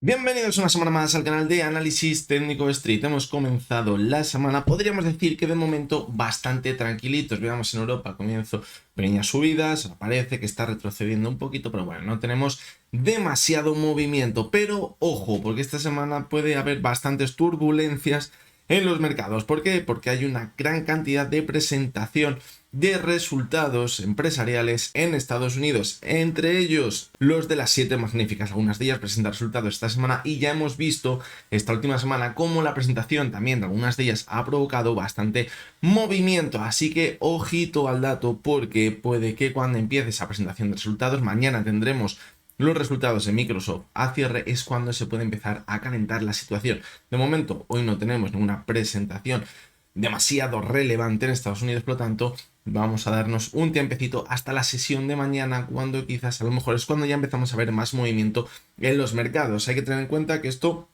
Bienvenidos una semana más al canal de Análisis Técnico Street. Hemos comenzado la semana, podríamos decir que de momento bastante tranquilitos. Veamos en Europa, comienzo pequeñas subidas, parece que está retrocediendo un poquito, pero bueno, no tenemos demasiado movimiento. Pero ojo, porque esta semana puede haber bastantes turbulencias en los mercados. ¿Por qué? Porque hay una gran cantidad de presentación de resultados empresariales en Estados Unidos, entre ellos los de las 7 magníficas. Algunas de ellas presentan resultados esta semana y ya hemos visto esta última semana cómo la presentación también de algunas de ellas ha provocado bastante movimiento, así que ojito al dato, porque puede que cuando empiece esa presentación de resultados, mañana tendremos los resultados de Microsoft a cierre, es cuando se puede empezar a calentar la situación. De momento, hoy no tenemos ninguna presentación demasiado relevante en Estados Unidos, por lo tanto, vamos a darnos un tiempecito hasta la sesión de mañana, cuando quizás a lo mejor es cuando ya empezamos a ver más movimiento en los mercados. Hay que tener en cuenta que esto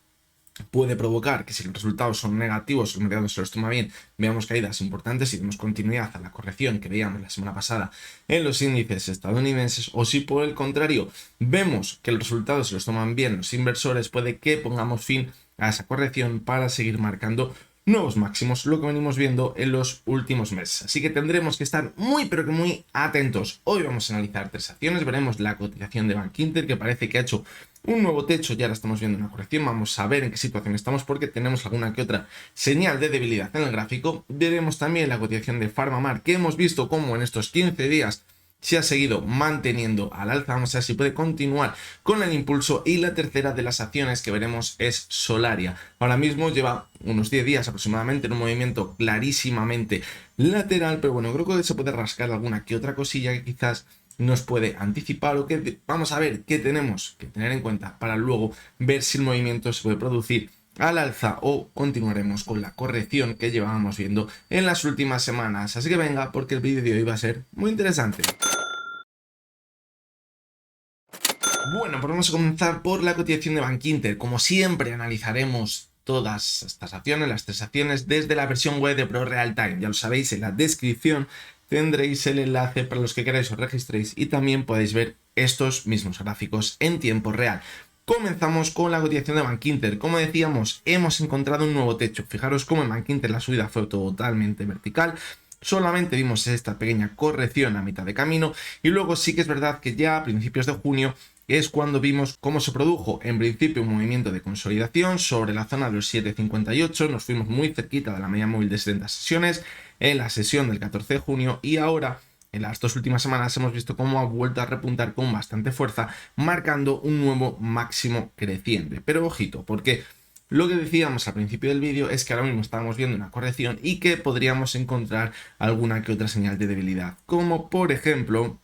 puede provocar que, si los resultados son negativos, el mercado se los toma bien, veamos caídas importantes y demos continuidad a la corrección que veíamos la semana pasada en los índices estadounidenses, o si por el contrario vemos que los resultados se los toman bien los inversores, puede que pongamos fin a esa corrección para seguir marcando nuevos máximos, lo que venimos viendo en los últimos meses. Así que tendremos que estar muy pero que muy atentos. Hoy vamos a analizar 3 acciones, veremos la cotización de Bank Inter, que parece que ha hecho un nuevo techo y ahora estamos viendo una corrección. Vamos a ver en qué situación estamos, porque tenemos alguna que otra señal de debilidad en el gráfico. Veremos también la cotización de PharmaMar, que hemos visto cómo en estos 15 días se ha seguido manteniendo al alza. Vamos a ver si puede continuar con el impulso. Y la tercera de las acciones que veremos es Solaria. Ahora mismo lleva unos 10 días aproximadamente en un movimiento clarísimamente lateral, pero bueno, creo que se puede rascar alguna que otra cosilla que quizás nos puede anticipar, o que vamos a ver qué tenemos que tener en cuenta para luego ver si el movimiento se puede producir al alza o continuaremos con la corrección que llevábamos viendo en las últimas semanas. Así que venga, porque el vídeo de hoy va a ser muy interesante. Bueno, pues vamos a comenzar por la cotización de Bank Inter. Como siempre, analizaremos todas estas acciones, las 3 acciones, desde la versión web de Pro Real Time. Ya lo sabéis, en la descripción tendréis el enlace para los que queráis os registréis, y también podéis ver estos mismos gráficos en tiempo real. Comenzamos con la cotización de Bank Inter. Como decíamos, hemos encontrado un nuevo techo. Fijaros cómo en Bank Inter la subida fue totalmente vertical. Solamente vimos esta pequeña corrección a mitad de camino, y luego sí que es verdad que ya a principios de junio es cuando vimos cómo se produjo en principio un movimiento de consolidación sobre la zona de los 7,58, nos fuimos muy cerquita de la media móvil de 70 sesiones en la sesión del 14 de junio, y ahora en las 2 últimas semanas hemos visto cómo ha vuelto a repuntar con bastante fuerza, marcando un nuevo máximo creciente. Pero ojito, porque lo que decíamos al principio del vídeo es que ahora mismo estábamos viendo una corrección y que podríamos encontrar alguna que otra señal de debilidad, como por ejemplo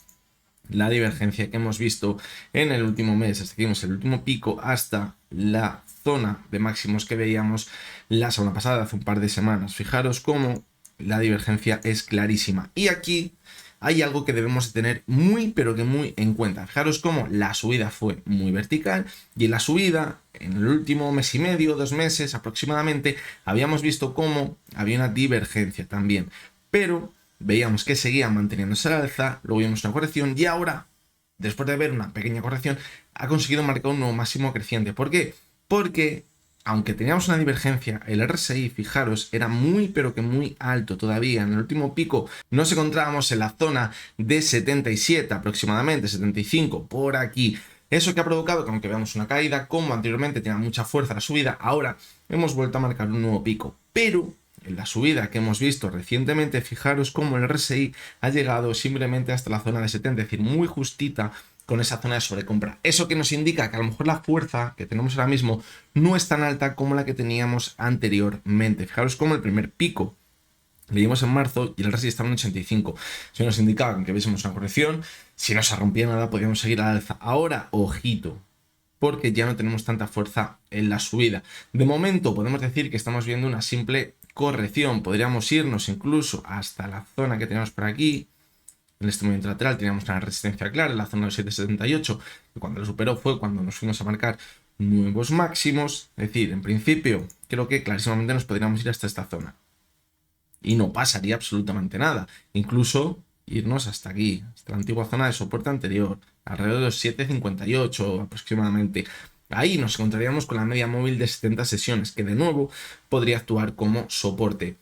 la divergencia que hemos visto en el último mes. Seguimos el último pico hasta la zona de máximos que veíamos la semana pasada, hace un par de semanas. Fijaros cómo la divergencia es clarísima, y aquí hay algo que debemos tener muy pero que muy en cuenta. Fijaros cómo la subida fue muy vertical, y en la subida, en el último mes y medio, 2 meses aproximadamente, habíamos visto cómo había una divergencia también, pero veíamos que seguía manteniéndose al alza, luego vimos una corrección, y ahora, después de ver una pequeña corrección, ha conseguido marcar un nuevo máximo creciente. ¿Por qué? Porque aunque teníamos una divergencia, el RSI, fijaros, era muy pero que muy alto todavía. En el último pico nos encontrábamos en la zona de 77 aproximadamente, 75 por aquí. Eso que ha provocado que, aunque veamos una caída, como anteriormente tenía mucha fuerza la subida, ahora hemos vuelto a marcar un nuevo pico. Pero en la subida que hemos visto recientemente, fijaros cómo el RSI ha llegado simplemente hasta la zona de 70, es decir, muy justita con esa zona de sobrecompra. Eso que nos indica que a lo mejor la fuerza que tenemos ahora mismo no es tan alta como la que teníamos anteriormente. Fijaros cómo el primer pico le dimos en marzo y el RSI estaba en 85. Eso nos indicaba que viésemos una corrección. Si no se rompía nada, podíamos seguir al alza. Ahora, ojito, porque ya no tenemos tanta fuerza en la subida. De momento podemos decir que estamos viendo una simple corrección. Podríamos irnos incluso hasta la zona que tenemos por aquí. En este movimiento lateral teníamos una resistencia clara en la zona de 7,78, que cuando lo superó fue cuando nos fuimos a marcar nuevos máximos. Es decir, en principio creo que clarísimamente nos podríamos ir hasta esta zona y no pasaría absolutamente nada. Incluso irnos hasta aquí, hasta la antigua zona de soporte anterior, alrededor de los 7,58 aproximadamente. Ahí nos encontraríamos con la media móvil de 70 sesiones, que de nuevo podría actuar como soporte.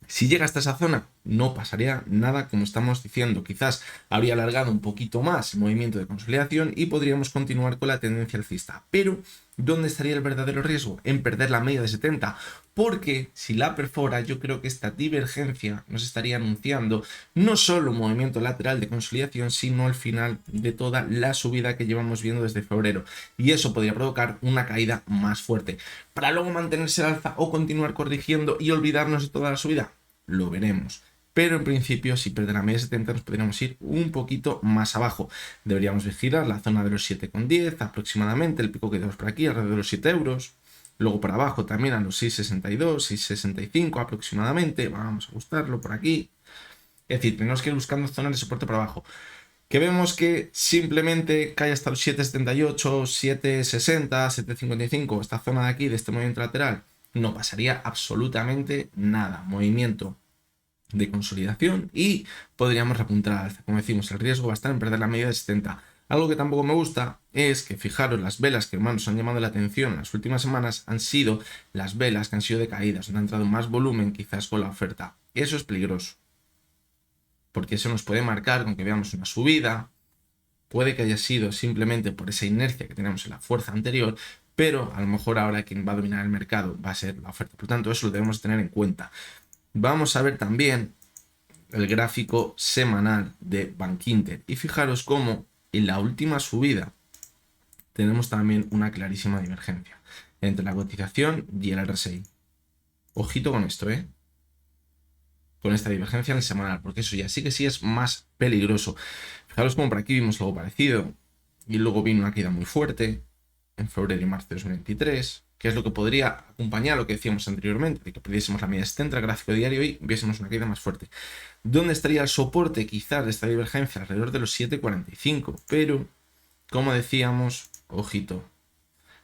Si llega hasta esa zona, no pasaría nada, como estamos diciendo. Quizás habría alargado un poquito más el movimiento de consolidación y podríamos continuar con la tendencia alcista. Pero, ¿dónde estaría el verdadero riesgo? En perder la media de 70. Porque si la perfora, yo creo que esta divergencia nos estaría anunciando no solo un movimiento lateral de consolidación, sino el final de toda la subida que llevamos viendo desde febrero. Y eso podría provocar una caída más fuerte, para luego mantenerse al alza o continuar corrigiendo y olvidarnos de toda la subida. Lo veremos. Pero en principio, si pierde la media de 70, nos podríamos ir un poquito más abajo. Deberíamos vigilar la zona de los 7,10 aproximadamente, el pico que tenemos por aquí, alrededor de los 7 euros. Luego para abajo también a los 6,62, 6,65 aproximadamente. Vamos a buscarlo por aquí. Es decir, tenemos que ir buscando zonas de soporte para abajo. Que vemos que simplemente cae hasta los 7,78, 7,60, 7,55, esta zona de aquí, de este movimiento lateral, no pasaría absolutamente nada. Movimiento de consolidación y podríamos repuntar al alza. Como decimos, el riesgo va a estar en perder la media de 70. Algo que tampoco me gusta es que, fijaros, las velas que más nos han llamado la atención en las últimas semanas han sido las velas que han sido decaídas, donde ha entrado más volumen quizás con la oferta. Eso es peligroso, porque eso nos puede marcar con que veamos una subida. Puede que haya sido simplemente por esa inercia que tenemos en la fuerza anterior, pero a lo mejor ahora quien va a dominar el mercado va a ser la oferta. Por lo tanto, eso lo debemos tener en cuenta. Vamos a ver también el gráfico semanal de Bankinter. Y fijaros cómo en la última subida tenemos también una clarísima divergencia entre la cotización y el RSI. Ojito con esto, con esta divergencia en el semanal, porque eso ya sí que sí es más peligroso. Fijaros cómo por aquí vimos algo parecido y luego vino una caída muy fuerte en febrero y marzo de 2023, que es lo que podría acompañar lo que decíamos anteriormente, de que perdiésemos la media extensa, el gráfico diario y viésemos una caída más fuerte. ¿Dónde estaría el soporte quizás de esta divergencia? Alrededor de los 7,45, pero como decíamos, ojito,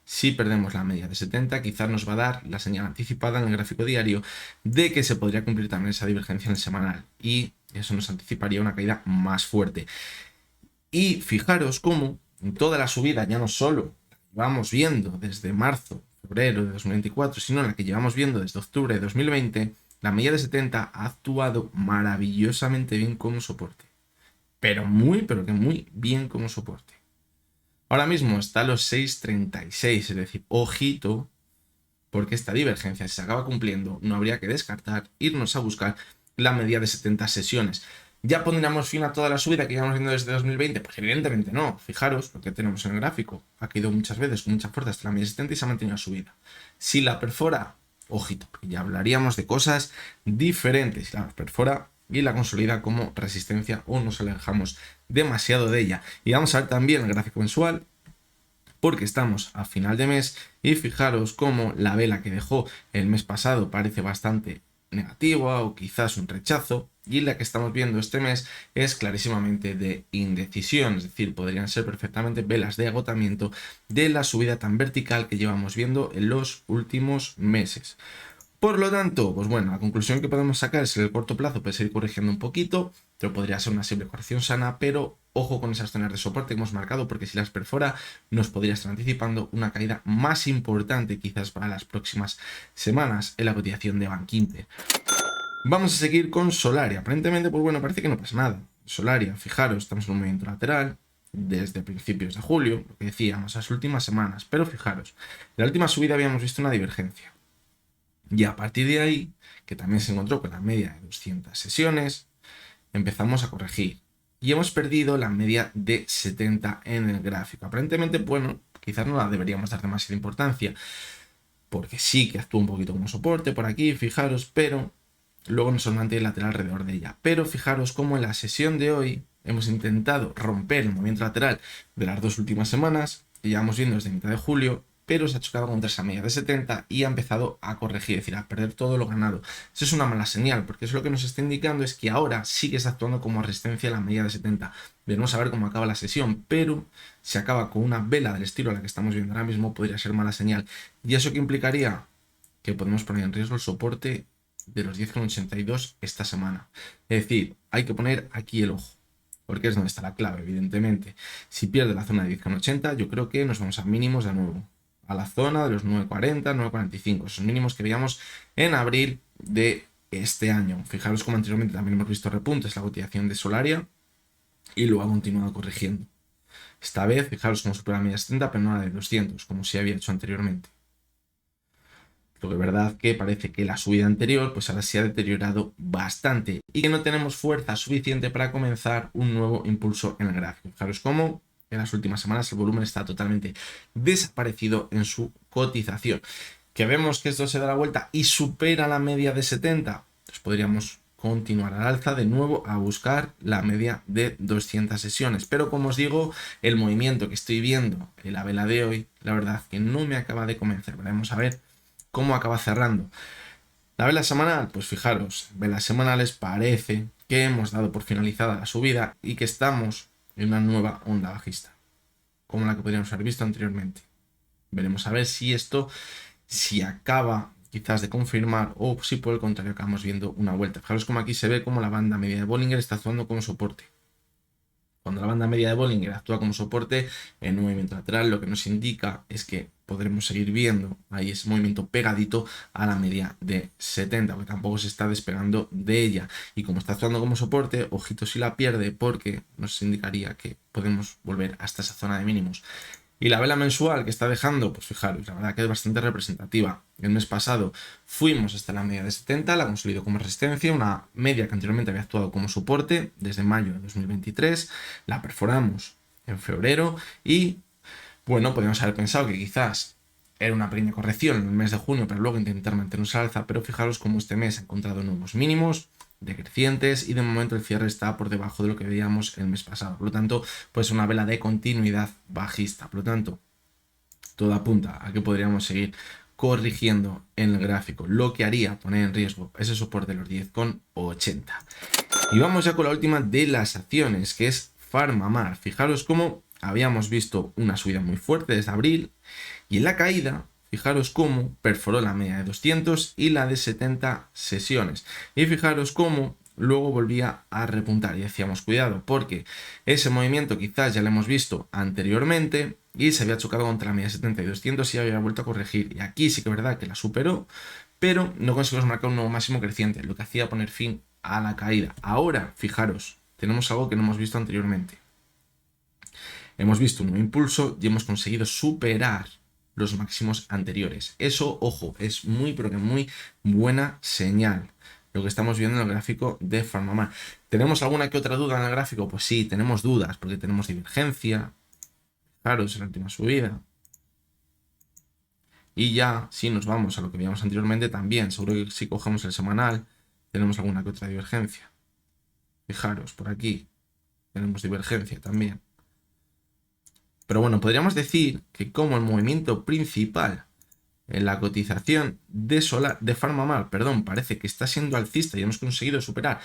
si perdemos la media de 70, quizás nos va a dar la señal anticipada en el gráfico diario de que se podría cumplir también esa divergencia en el semanal y eso nos anticiparía una caída más fuerte. Y fijaros cómo en toda la subida, ya no solo vamos viendo desde marzo, febrero de 2024, sino en la que llevamos viendo desde octubre de 2020, la media de 70 ha actuado maravillosamente bien como soporte. Pero que muy bien como soporte. Ahora mismo está a los 6,36, es decir, ojito, porque esta divergencia, si se acaba cumpliendo, no habría que descartar irnos a buscar la media de 70 sesiones. ¿Ya pondríamos fin a toda la subida que llevamos viendo desde 2020? Pues evidentemente no. Fijaros lo que tenemos en el gráfico. Ha caído muchas veces con mucha fuerza hasta la media de 70 y se ha mantenido la subida. Si la perfora, ojito, porque ya hablaríamos de cosas diferentes. Si la perfora y la consolida como resistencia o nos alejamos demasiado de ella. Y vamos a ver también el gráfico mensual, porque estamos a final de mes y fijaros cómo la vela que dejó el mes pasado parece bastante negativa o quizás un rechazo, y la que estamos viendo este mes es clarísimamente de indecisión, es decir, podrían ser perfectamente velas de agotamiento de la subida tan vertical que llevamos viendo en los últimos meses. Por lo tanto, pues bueno, la conclusión que podemos sacar es que en el corto plazo puede seguir corrigiendo un poquito, pero podría ser una simple corrección sana, pero ojo con esas zonas de soporte que hemos marcado, porque si las perfora nos podría estar anticipando una caída más importante quizás para las próximas semanas en la cotización de Bankinter. Vamos a seguir con Solaria. Aparentemente, pues bueno, parece que no pasa nada. Solaria, fijaros, estamos en un movimiento lateral desde principios de julio, lo que decíamos, las últimas semanas, pero fijaros, en la última subida habíamos visto una divergencia. Y a partir de ahí, que también se encontró con la media de 200 sesiones, empezamos a corregir. Y hemos perdido la media de 70 en el gráfico. Aparentemente, bueno, quizás no la deberíamos dar demasiada importancia, porque sí que actúa un poquito como soporte por aquí, fijaros, pero luego nos mantiene lateral alrededor de ella. Pero fijaros cómo en la sesión de hoy hemos intentado romper el movimiento lateral de las dos últimas semanas, que llevamos viendo desde mitad de julio, pero se ha chocado contra esa media de 70 y ha empezado a corregir, es decir, a perder todo lo ganado. Eso es una mala señal, porque eso lo que nos está indicando es que ahora sí que está actuando como resistencia a la media de 70. Veremos a ver cómo acaba la sesión, pero si acaba con una vela del estilo a la que estamos viendo ahora mismo, podría ser mala señal. ¿Y eso qué implicaría? Que podemos poner en riesgo el soporte de los 10,82 esta semana. Es decir, hay que poner aquí el ojo. porque es donde está la clave, evidentemente. Si pierde la zona de 10,80, yo creo que nos vamos a mínimos de nuevo, a la zona de los 9,40, 9,45, esos mínimos que veíamos en abril de este año. Fijaros como anteriormente también hemos visto repuntes, la cotización de Solaria, y luego ha continuado corrigiendo. Esta vez, fijaros cómo supera la media 70, pero no la de 200, como se había hecho anteriormente. Lo que es verdad que parece que la subida anterior pues ahora se ha deteriorado bastante y que no tenemos fuerza suficiente para comenzar un nuevo impulso en el gráfico. Fijaros cómo en las últimas semanas el volumen está totalmente desaparecido en su cotización. Que vemos que esto se da la vuelta y supera la media de 70, pues podríamos continuar al alza de nuevo a buscar la media de 200 sesiones. Pero como os digo, el movimiento que estoy viendo en la vela de hoy, la verdad que no me acaba de convencer. Veremos a ver cómo acaba cerrando. La vela semanal, pues fijaros, velas semanales parece que hemos dado por finalizada la subida y que estamos en una nueva onda bajista, como la que podríamos haber visto anteriormente. Veremos a ver si acaba quizás de confirmar o si por el contrario acabamos viendo una vuelta. Fijaros como aquí se ve como la banda media de Bollinger está actuando como soporte. Cuando la banda media de Bollinger actúa como soporte en un movimiento lateral, lo que nos indica es que podremos seguir viendo ahí ese movimiento pegadito a la media de 70, porque tampoco se está despegando de ella. Y como está actuando como soporte, ojito si la pierde, porque nos indicaría que podemos volver hasta esa zona de mínimos. Y la vela mensual que está dejando, pues fijaros, la verdad que es bastante representativa. El mes pasado fuimos hasta la media de 70, la consolidó como resistencia, una media que anteriormente había actuado como soporte desde mayo de 2023, la perforamos en febrero y, bueno, podríamos haber pensado que quizás era una pequeña corrección en el mes de junio, pero luego intentar mantenernos al alza, pero fijaros cómo este mes ha encontrado nuevos mínimos decrecientes y de momento el cierre está por debajo de lo que veíamos el mes pasado. Por lo tanto, pues una vela de continuidad bajista. Por lo tanto, todo apunta a que podríamos seguir corrigiendo en el gráfico, lo que haría poner en riesgo ese soporte de los 10,80. Y vamos ya con la última de las acciones, que es PharmaMar. Fijaros cómo habíamos visto una subida muy fuerte desde abril y en la caída, fijaros cómo perforó la media de 200 y la de 70 sesiones. Y fijaros cómo luego volvía a repuntar y decíamos cuidado porque ese movimiento quizás ya lo hemos visto anteriormente y se había chocado contra la media de 70 y 200 y había vuelto a corregir. Y aquí sí que es verdad que la superó, pero no conseguimos marcar un nuevo máximo creciente, lo que hacía poner fin a la caída. Ahora, fijaros, tenemos algo que no hemos visto anteriormente. Hemos visto un nuevo impulso y hemos conseguido superar los máximos anteriores. Eso, ojo, es muy, pero que muy buena señal. Lo que estamos viendo en el gráfico de PharmaMar. ¿Tenemos alguna que otra duda en el gráfico? Pues sí, tenemos dudas, porque tenemos divergencia. Claro, es la última subida. Y ya, si nos vamos a lo que veíamos anteriormente, también, seguro que si cogemos el semanal, tenemos alguna que otra divergencia. Fijaros, por aquí tenemos divergencia también. Pero bueno, podríamos decir que como el movimiento principal en la cotización de PharmaMar, parece que está siendo alcista y hemos conseguido superar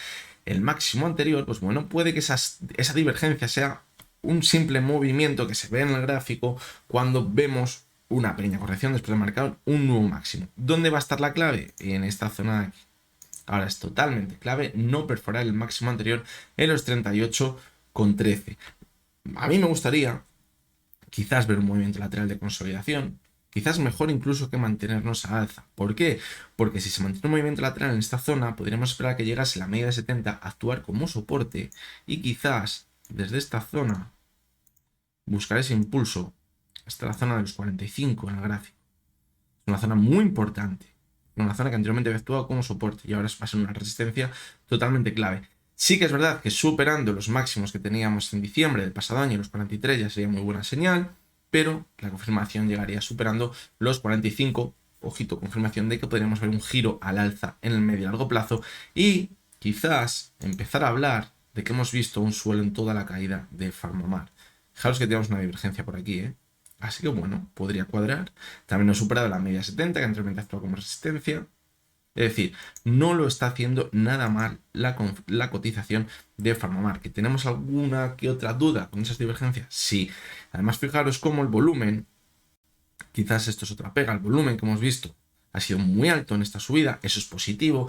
el máximo anterior, pues bueno, puede que esa divergencia sea un simple movimiento que se ve en el gráfico cuando vemos una pequeña corrección después de marcar un nuevo máximo. ¿Dónde va a estar la clave? En esta zona de aquí. Ahora es totalmente clave no perforar el máximo anterior en los 38,13. A mí me gustaría quizás ver un movimiento lateral de consolidación, quizás mejor incluso que mantenernos a alza. ¿Por qué? Porque si se mantiene un movimiento lateral en esta zona, podríamos esperar que llegase la media de 70 a actuar como soporte y quizás desde esta zona buscar ese impulso hasta la zona de los 45 en el gráfico. Es una zona muy importante, una zona que anteriormente había actuado como soporte y ahora va a ser una resistencia totalmente clave. Sí que es verdad que superando los máximos que teníamos en diciembre del pasado año, los 43, ya sería muy buena señal, pero la confirmación llegaría superando los 45. Ojito, confirmación de que podríamos ver un giro al alza en el medio y largo plazo y quizás empezar a hablar de que hemos visto un suelo en toda la caída de PharmaMar. Fijaros que tenemos una divergencia por aquí, Así que bueno, podría cuadrar. También no ha superado la media 70, que anteriormente actuó como resistencia. Es decir, no lo está haciendo nada mal la cotización de PharmaMar. ¿Que tenemos alguna que otra duda con esas divergencias? Sí. Además, fijaros cómo el volumen, quizás esto es otra pega, el volumen que hemos visto ha sido muy alto en esta subida, eso es positivo.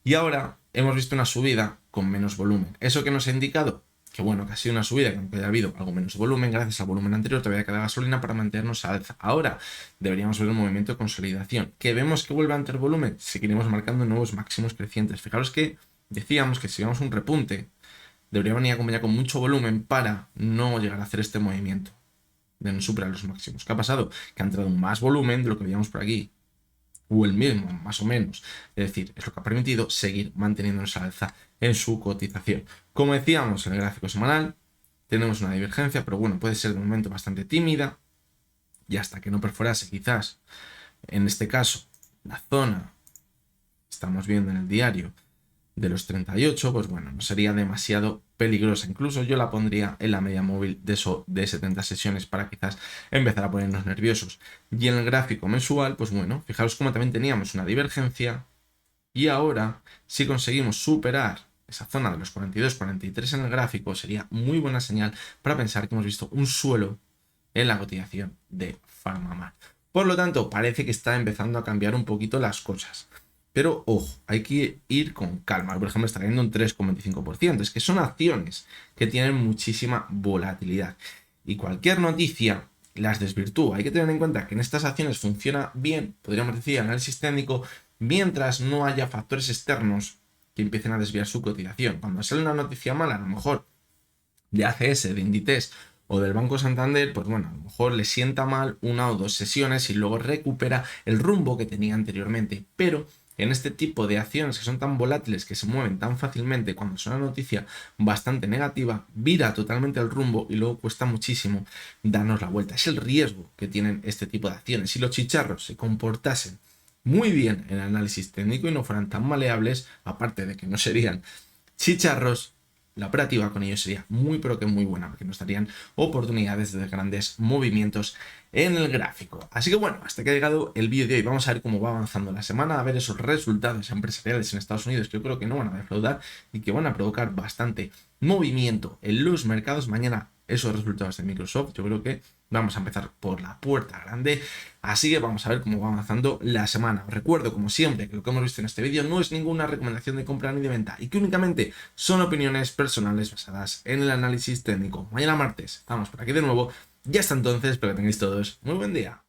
Y ahora hemos visto una subida con menos volumen. ¿Eso qué nos ha indicado? que bueno, que ha sido una subida, que aunque haya habido algo menos de volumen, gracias al volumen anterior todavía queda gasolina para mantenernos a alza. Ahora deberíamos ver un movimiento de consolidación. ¿Que vemos que vuelve a tener volumen? Seguiremos marcando nuevos máximos crecientes. Fijaros que decíamos que si vemos un repunte, debería venir acompañado con mucho volumen para no llegar a hacer este movimiento de no superar los máximos. ¿Qué ha pasado? Que ha entrado más volumen de lo que veíamos por aquí, o el mismo, más o menos. Es decir, es lo que ha permitido seguir manteniéndonos al alza en su cotización. Como decíamos en el gráfico semanal, tenemos una divergencia, pero bueno, puede ser de momento bastante tímida, y hasta que no perforase quizás, en este caso, la zona, estamos viendo en el diario, de los 38, pues bueno, no sería demasiado peligrosa. Incluso yo la pondría en la media móvil de 70 sesiones para quizás empezar a ponernos nerviosos. Y en el gráfico mensual, pues bueno, fijaros cómo también teníamos una divergencia y ahora si conseguimos superar esa zona de los 42-43 en el gráfico, sería muy buena señal para pensar que hemos visto un suelo en la cotización de PharmaMar. Por lo tanto, parece que está empezando a cambiar un poquito las cosas. Pero ojo, hay que ir con calma. Por ejemplo, está cayendo un 3,25%. Es que son acciones que tienen muchísima volatilidad. Y cualquier noticia las desvirtúa. Hay que tener en cuenta que en estas acciones funciona bien, podríamos decir, análisis técnico, mientras no haya factores externos que empiecen a desviar su cotización. Cuando sale una noticia mala, a lo mejor de ACS, de Inditex o del Banco Santander, pues bueno, a lo mejor le sienta mal una o dos sesiones y luego recupera el rumbo que tenía anteriormente. Pero en este tipo de acciones que son tan volátiles, que se mueven tan fácilmente, cuando es una noticia bastante negativa, vira totalmente el rumbo y luego cuesta muchísimo darnos la vuelta. Es el riesgo que tienen este tipo de acciones. Si los chicharros se comportasen muy bien en el análisis técnico y no fueran tan maleables, aparte de que no serían chicharros, la operativa con ellos sería muy pero que muy buena, porque nos darían oportunidades de grandes movimientos en el gráfico. Así que bueno, hasta que ha llegado el vídeo de hoy. Vamos a ver cómo va avanzando la semana, a ver esos resultados empresariales en Estados Unidos, que yo creo que no van a defraudar y que van a provocar bastante movimiento en los mercados. Mañana esos resultados de Microsoft, yo creo que vamos a empezar por la puerta grande, así que vamos a ver cómo va avanzando la semana. Os recuerdo, como siempre, que lo que hemos visto en este vídeo no es ninguna recomendación de compra ni de venta y que únicamente son opiniones personales basadas en el análisis técnico. Mañana martes estamos por aquí de nuevo y hasta entonces espero que tengáis todos muy buen día.